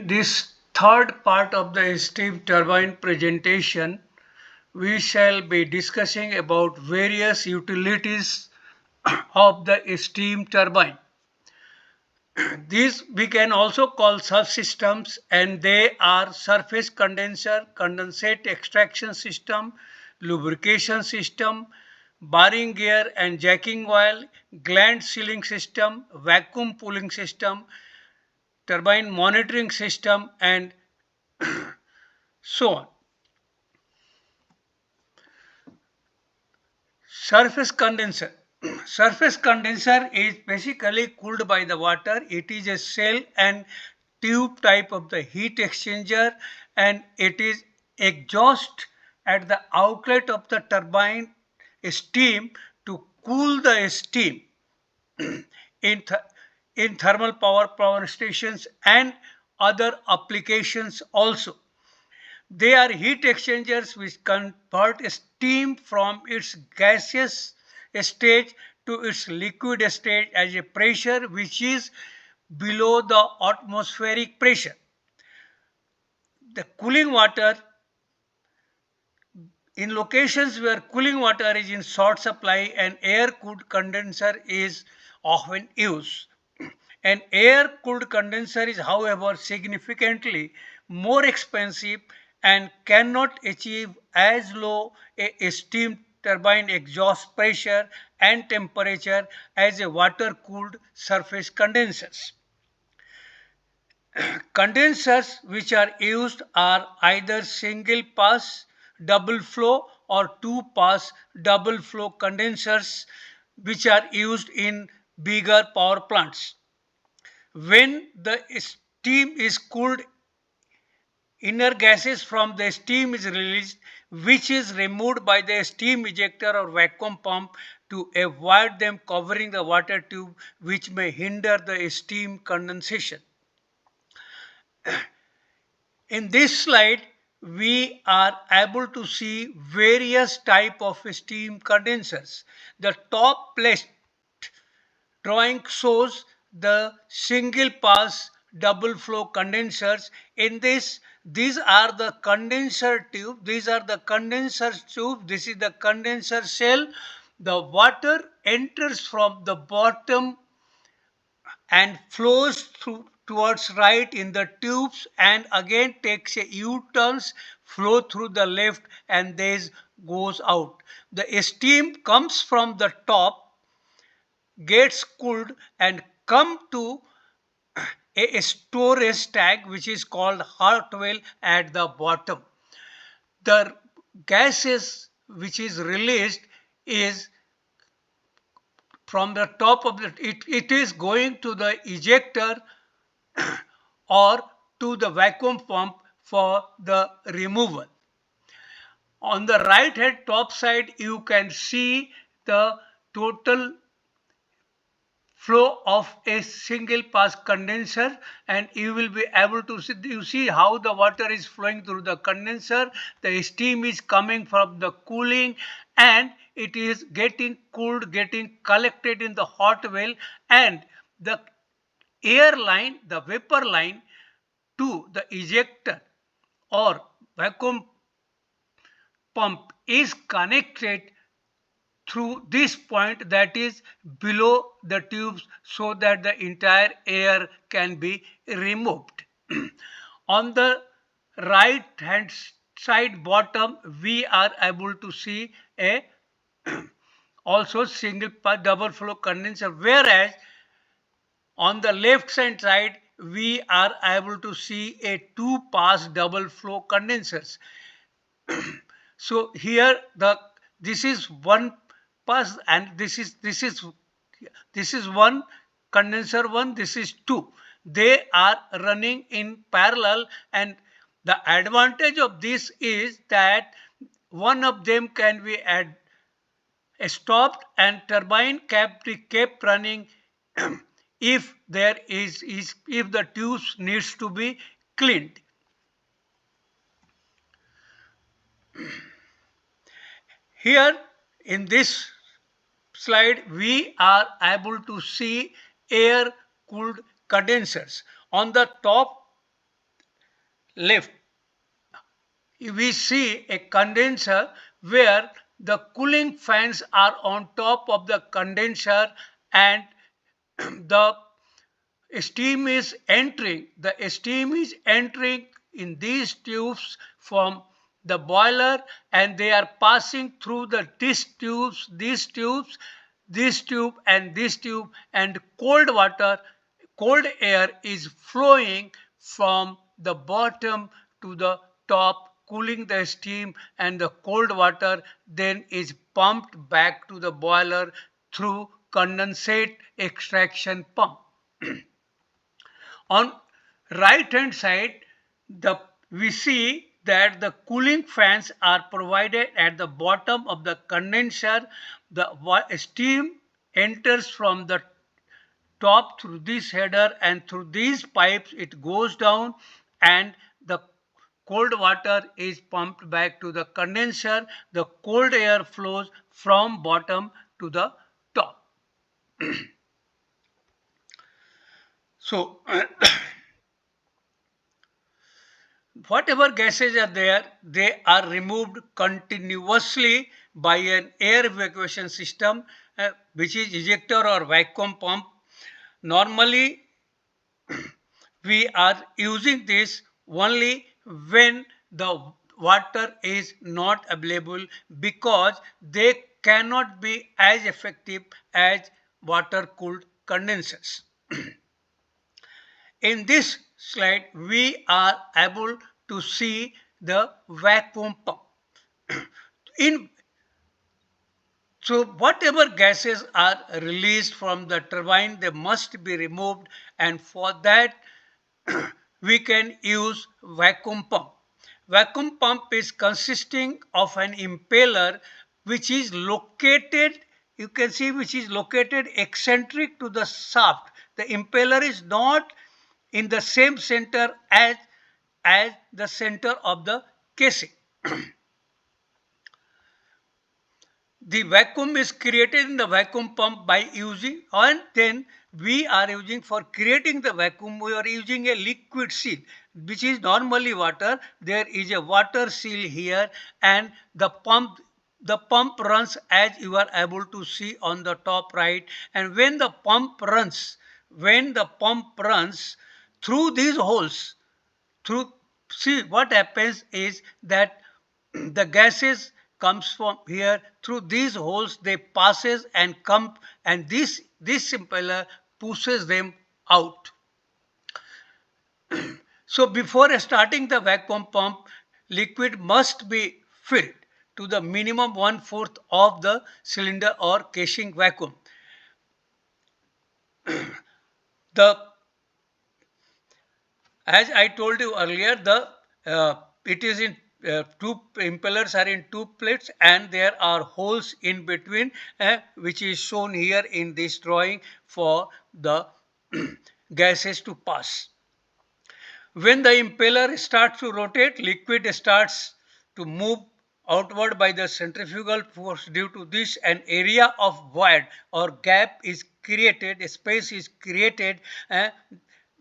In this third part of the steam turbine presentation, we shall be discussing about various utilities of the steam turbine. These we can also call subsystems, and they are surface condenser, condensate extraction system, lubrication system, barring gear and jacking oil, gland sealing system, vacuum pooling system, turbine monitoring system, and so on. Surface condenser. Surface condenser is basically cooled by the water. It is a cell and tube type of the heat exchanger, and it is exhaust at the outlet of the turbine steam to cool the steam in, in thermal power stations and other applications also. They are heat exchangers which convert steam from its gaseous stage to its liquid stage at a pressure which is below the atmospheric pressure. The cooling water in locations where cooling water is in short supply, an air-cooled condenser is often used. An air-cooled condenser is, however, significantly more expensive and cannot achieve as low a steam turbine exhaust pressure and temperature as a water-cooled surface condensers. Condensers which are used are either single pass double flow or two pass double flow condensers which are used in bigger power plants. When the steam is cooled, inner gases from the steam is released, which is removed by the steam ejector or vacuum pump to avoid them covering the water tube, which may hinder the steam condensation. In this slide, we are able to see various type of steam condensers. The top left drawing shows the single pass double flow condensers. In this, these are the condenser tube, these are the condenser tube, this is the condenser shell. The water enters from the bottom and flows through towards right in the tubes and again takes a U-turns, flow through the left, and this goes out. The steam comes from the top, gets cooled and come to a storage tank which is called heart well at the bottom. The gases which is released is from the top of it is going to the ejector or to the vacuum pump for the removal. On the right hand top side you can see the total flow of a single pass condenser, and you will be able to see how the water is flowing through the condenser. The steam is coming from the cooling and it is getting cooled, getting collected in the hot well, and the air line, the vapor line to the ejector or vacuum pump is connected through this point that is below the tubes so that the entire air can be removed. On the right hand side bottom we are able to see a also single pass double flow condenser, whereas on the left hand side we are able to see a two pass double flow condensers. So here this is one pass and this is one condenser one, this is two. They are running in parallel, and the advantage of this is that one of them can be stopped and turbine kept running if there is if the tubes needs to be cleaned. Here in this slide we are able to see air cooled condensers. On the top left, we see a condenser where the cooling fans are on top of the condenser, and the steam is entering in these tubes from the boiler, and they are passing through this tube and this tube, and cold air is flowing from the bottom to the top, cooling the steam, and the cold water then is pumped back to the boiler through condensate extraction pump. On right hand side, we see that the cooling fans are provided at the bottom of the condenser. The steam enters from the top through this header, and through these pipes it goes down, and the cold water is pumped back to the condenser. The cold air flows from bottom to the top. So whatever gases are there, they are removed continuously by an air evacuation system, which is ejector or vacuum pump. Normally, we are using this only when the water is not available, because they cannot be as effective as water cooled condensers. In this slide, we are able to see the vacuum pump. So whatever gases are released from the turbine, they must be removed, and for that we can use vacuum pump. Vacuum pump is consisting of an impeller which is located, you can see, which is located eccentric to the shaft. The impeller is not in the same center as the center of the casing. The vacuum is created in the vacuum pump by using, and then we are using, for creating the vacuum, we are using a liquid seal, which is normally water. There is a water seal here, and the pump runs as you are able to see on the top right. And when the pump runs through these holes, see what happens is that the gases comes from here through these holes, they passes and come, and this impeller pushes them out. So before starting the vacuum pump, liquid must be filled to the minimum 1/4 of the cylinder or casing vacuum. As I told you earlier, it is in two impellers are in two plates, and there are holes in between, which is shown here in this drawing for the gases to pass. When the impeller starts to rotate, liquid starts to move outward by the centrifugal force. Due to this, an area of void or gap is created, a space is created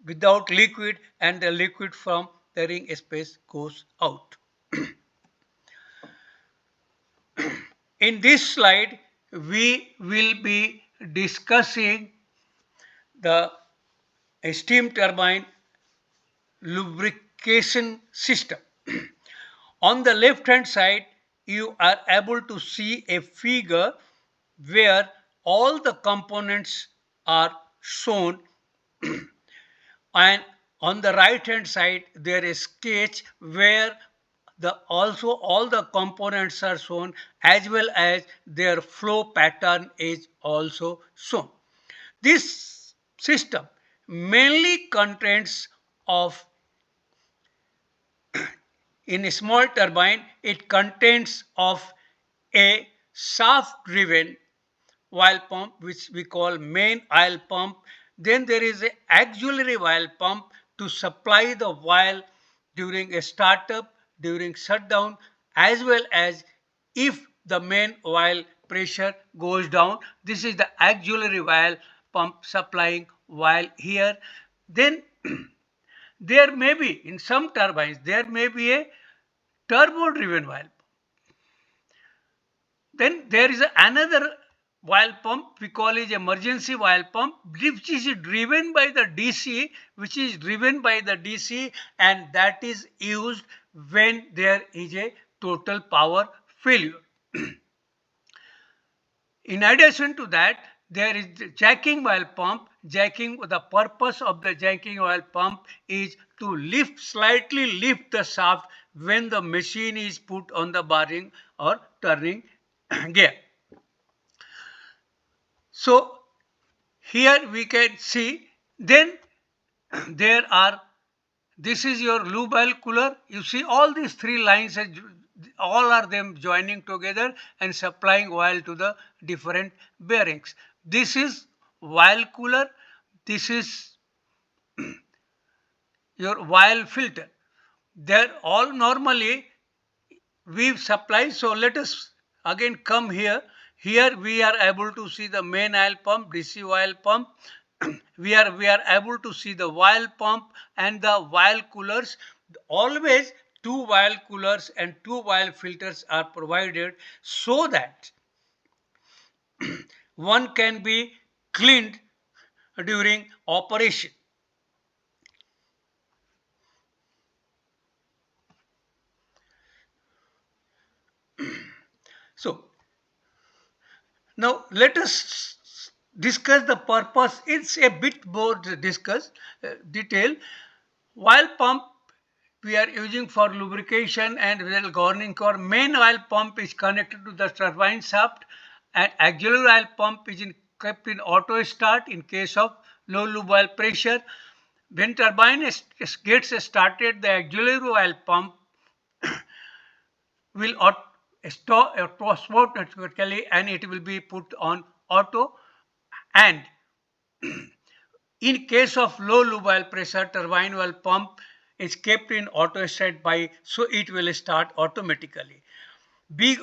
without liquid, and the liquid from the space goes out. In this slide, we will be discussing the steam turbine lubrication system. On the left hand side, you are able to see a figure where all the components are shown, and on the right hand side there is sketch where also all the components are shown, as well as their flow pattern is also shown. This system mainly contains of, in a small turbine, it contains of a shaft driven oil pump, which we call main oil pump. Then there is an auxiliary oil pump to supply the oil during a startup, during shutdown, as well as if the main oil pressure goes down. This is the auxiliary oil pump supplying oil here. Then There may be, in some turbines, there may be a turbo-driven oil pump. Then there is another oil pump we call it emergency oil pump, which is driven by the DC, and that is used when there is a total power failure. In addition to that, there is the jacking oil pump. The purpose of the jacking oil pump is to slightly lift the shaft when the machine is put on the bearing or turning gear. So here we can see, then there are, this is your lube oil cooler. You see all these three lines, all are them joining together and supplying oil to the different bearings. This is oil cooler. This is your oil filter. They're all normally we supply. So let us again come here. Here we are able to see the main oil pump, DC oil pump. we are able to see the oil pump and the oil coolers. Always two oil coolers and two oil filters are provided so that one can be cleaned during operation. So now let us discuss the purpose. It's a bit more discussed detail. Oil pump we are using for lubrication and well governing core. Main oil pump is connected to the turbine shaft, and auxiliary oil pump is kept in auto start in case of low lube oil pressure. When turbine gets started, the auxiliary oil pump will stop automatically and it will be put on auto, and in case of low lube oil pressure, turbine oil pump is kept in auto standby, so it will start automatically.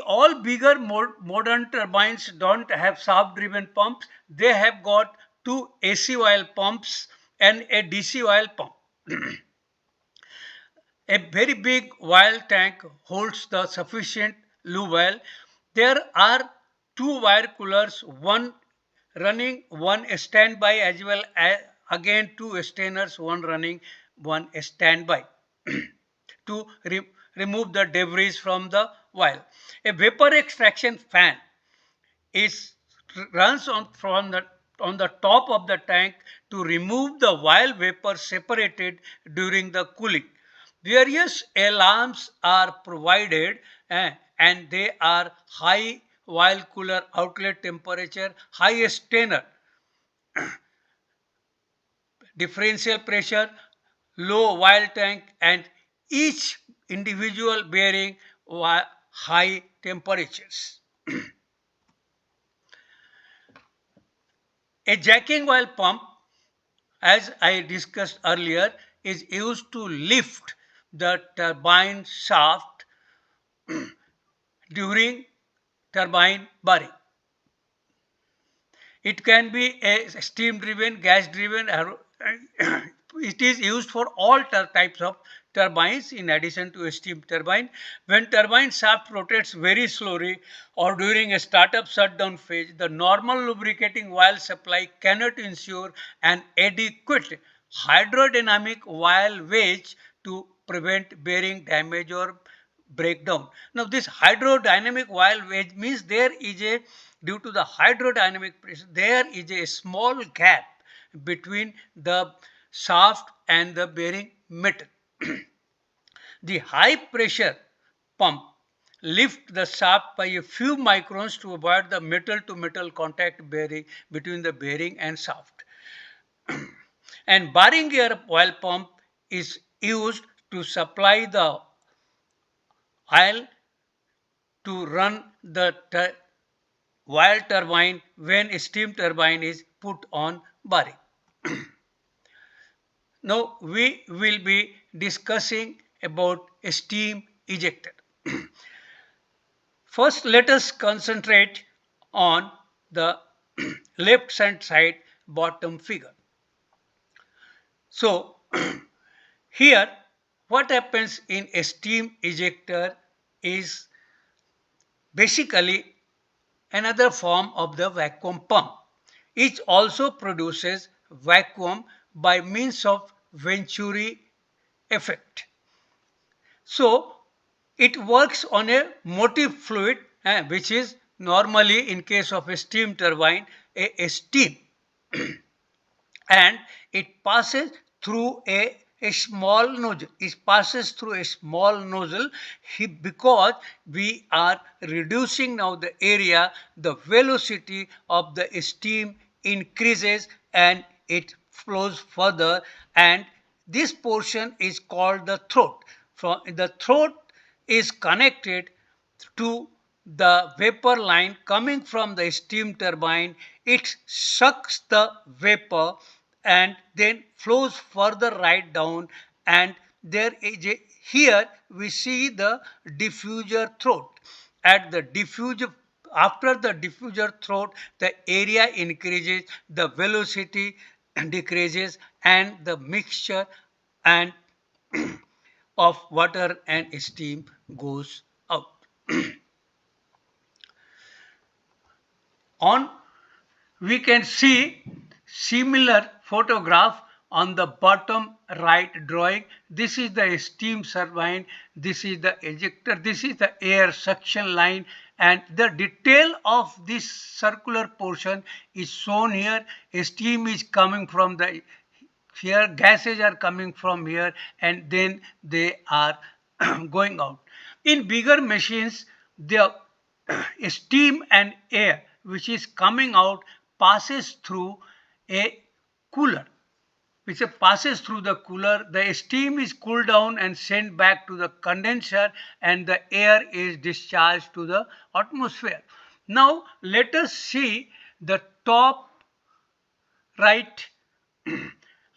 All bigger modern turbines don't have shaft driven pumps. They have got two AC oil pumps and a DC oil pump. A very big oil tank holds the sufficient lube oil. There are two wire coolers, one running, one standby, as well as again two stainers, one running, one standby to remove the debris from the oil. A vapor extraction fan is runs on the top of the tank to remove the oil vapor separated during the cooling. Various alarms are provided and they are high oil cooler outlet temperature, high stainer, differential pressure, low oil tank, and each individual bearing high temperatures. A jacking oil pump, as I discussed earlier, is used to lift the turbine shaft during turbine bearing. It can be a steam driven, gas driven. It is used for all types of turbines in addition to a steam turbine. When turbine shaft rotates very slowly or during a startup shutdown phase, the normal lubricating oil supply cannot ensure an adequate hydrodynamic oil wedge to prevent bearing damage or breakdown. Now this hydrodynamic oil wedge means due to the hydrodynamic pressure, there is a small gap between the shaft and the bearing metal. The high pressure pump lift the shaft by a few microns to avoid the metal to metal contact bearing between the bearing and shaft. And bearing gear oil pump is used to supply the oil to run the oil turbine when a steam turbine is put on bearing. Now we will be discussing about a steam ejector. First, let us concentrate on the left hand side bottom figure. So Here, what happens in a steam ejector is basically another form of the vacuum pump. It also produces vacuum by means of Venturi effect. So it works on a motive fluid, which is normally in case of a steam turbine a steam, and it passes through a small nozzle. It passes through a small nozzle because we are reducing now the area, the velocity of the steam increases and it flows further, and this portion is called the throat. From the throat is connected to the vapor line coming from the steam turbine. It sucks the vapor and then flows further right down, and there is here we see the diffuser throat. At the diffuser, after the diffuser throat, the area increases, the velocity decreases, and the mixture and of water and steam goes out. On we can see similar photograph on the bottom right drawing. This is the steam turbine, this is the ejector, this is the air suction line, and the detail of this circular portion is shown here. Steam is coming from the here, gases are coming from here, and then they are going out. In bigger machines, the steam and air which is coming out passes through a cooler. Which passes through the cooler, the steam is cooled down and sent back to the condenser, and the air is discharged to the atmosphere. Now let us see the top right.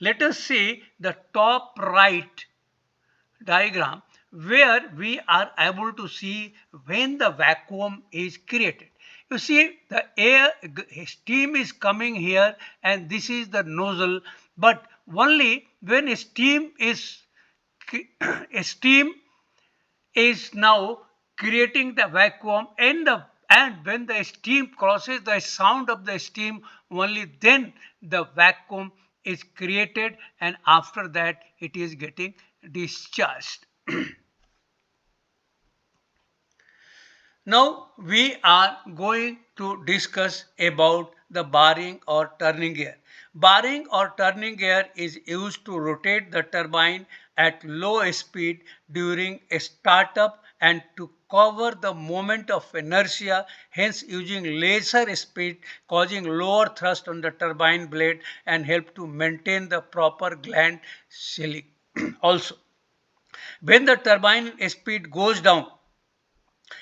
Let us see the top right diagram where we are able to see when the vacuum is created. You see the air, steam is coming here, and this is the nozzle, but only when steam is now creating the vacuum, and when the steam crosses the sound of the steam, only then the vacuum is created, and after that it is getting discharged. Now we are going to discuss about the bearing or turning gear. Bearing or turning gear is used to rotate the turbine at low speed during a startup and to cover the moment of inertia, hence using lesser speed causing lower thrust on the turbine blade and help to maintain the proper gland sealing. Also, when the turbine speed goes down,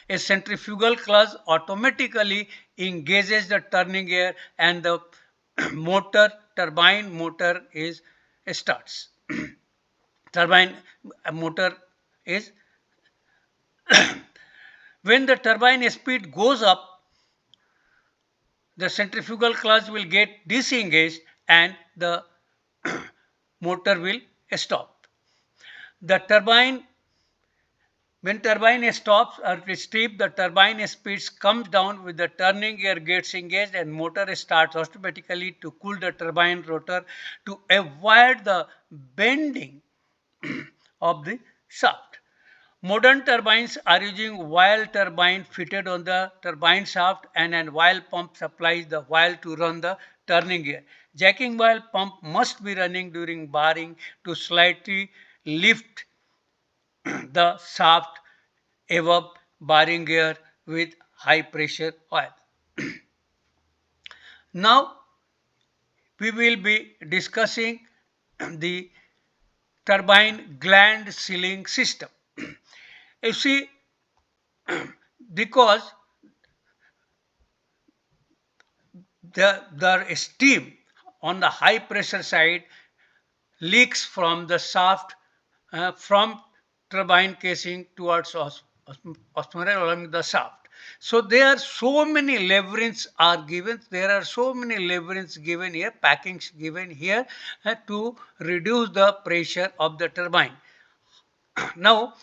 a centrifugal clutch automatically engages the turning gear, and the turbine motor is starts. Turbine motor is when the turbine speed goes up, the centrifugal clutch will get disengaged and the motor will stop. The turbine When turbine stops or strip, the turbine speed comes down with the turning gear gets engaged and motor starts automatically to cool the turbine rotor to avoid the bending of the shaft. Modern turbines are using oil turbine fitted on the turbine shaft, and an oil pump supplies the oil to run the turning gear. Jacking oil pump must be running during bearing to slightly lift the shaft above bearing gear with high pressure oil. Now we will be discussing the turbine gland sealing system. You see, because the steam on the high pressure side leaks from the shaft from turbine casing towards osmolar along the shaft. So there are so many leverings are given. There are so many leverings given here, packings given here to reduce the pressure of the turbine. Now,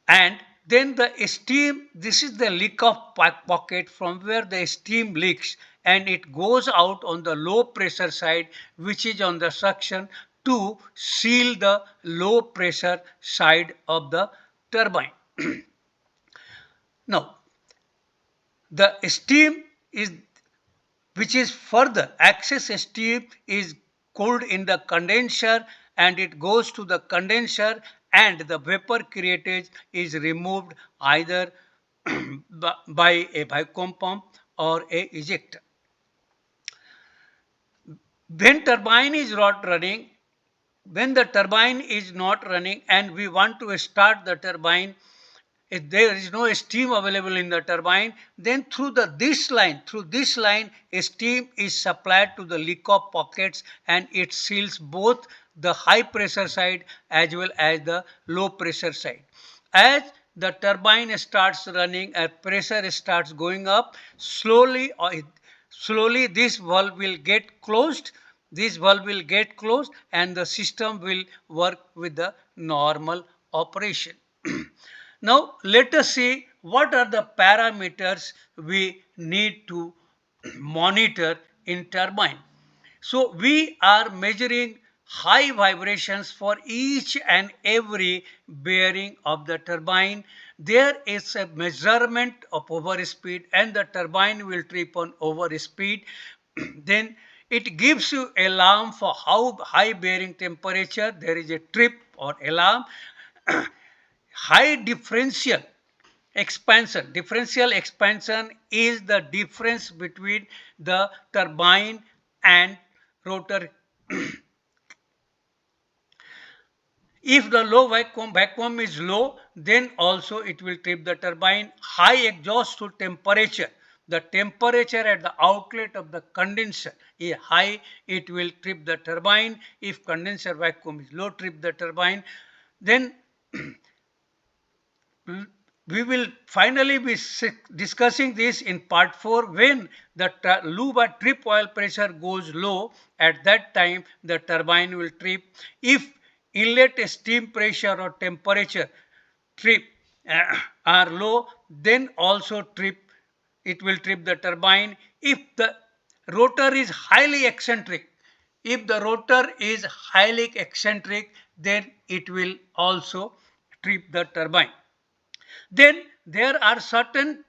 and then the steam, this is the leak off pocket from where the steam leaks and it goes out on the low pressure side, which is on the suction to seal the low pressure side of the turbine. Now, the steam is, which is further, excess steam is cooled in the condenser and it goes to the condenser, and the vapor created is removed either by a vacuum pump or a ejector. When turbine is not running, when the turbine is not running and we want to start the turbine, if there is no steam available in the turbine, then through this line, steam is supplied to the leak off pockets and it seals both the high pressure side as well as the low pressure side. As the turbine starts running, as pressure starts going up, slowly this valve will get closed. This valve will get closed and the system will work with the normal operation. Now, let us see what are the parameters we need to monitor in turbine. So, we are measuring high vibrations for each and every bearing of the turbine. There is a measurement of overspeed and the turbine will trip on overspeed. Then it gives you alarm for how high bearing temperature. There is a trip or alarm. High differential expansion. Differential expansion is the difference between the turbine and rotor. If the low vacuum is low, then also it will trip the turbine. High exhaust to temperature. The temperature at the outlet of the condenser is high, it will trip the turbine. If condenser vacuum is low, trip the turbine. Then we will finally be discussing this in part 4 when the lube or trip oil pressure goes low. At that time the turbine will trip. If inlet steam pressure or temperature trip are low, then also it will trip the turbine. If the rotor is highly eccentric, then it will also trip the turbine. Then there are certain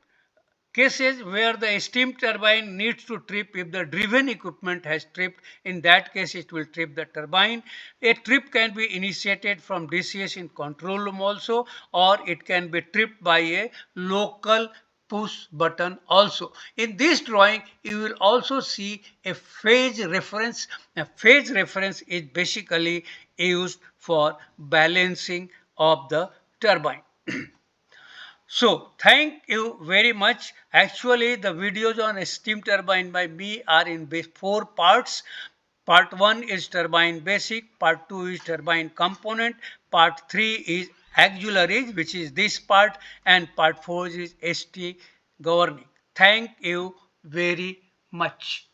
cases where the steam turbine needs to trip. If the driven equipment has tripped, in that case it will trip the turbine. A trip can be initiated from DCS in control room also, or it can be tripped by a local push button also. In this drawing you will also see a phase reference. A phase reference is basically used for balancing of the turbine. So, thank you very much. Actually, the videos on a steam turbine by me are in 4 parts. Part 1 is turbine basic, part 2 is turbine component, part 3 is auxiliaries, which is this part, and part 4 is ST governing. Thank you very much.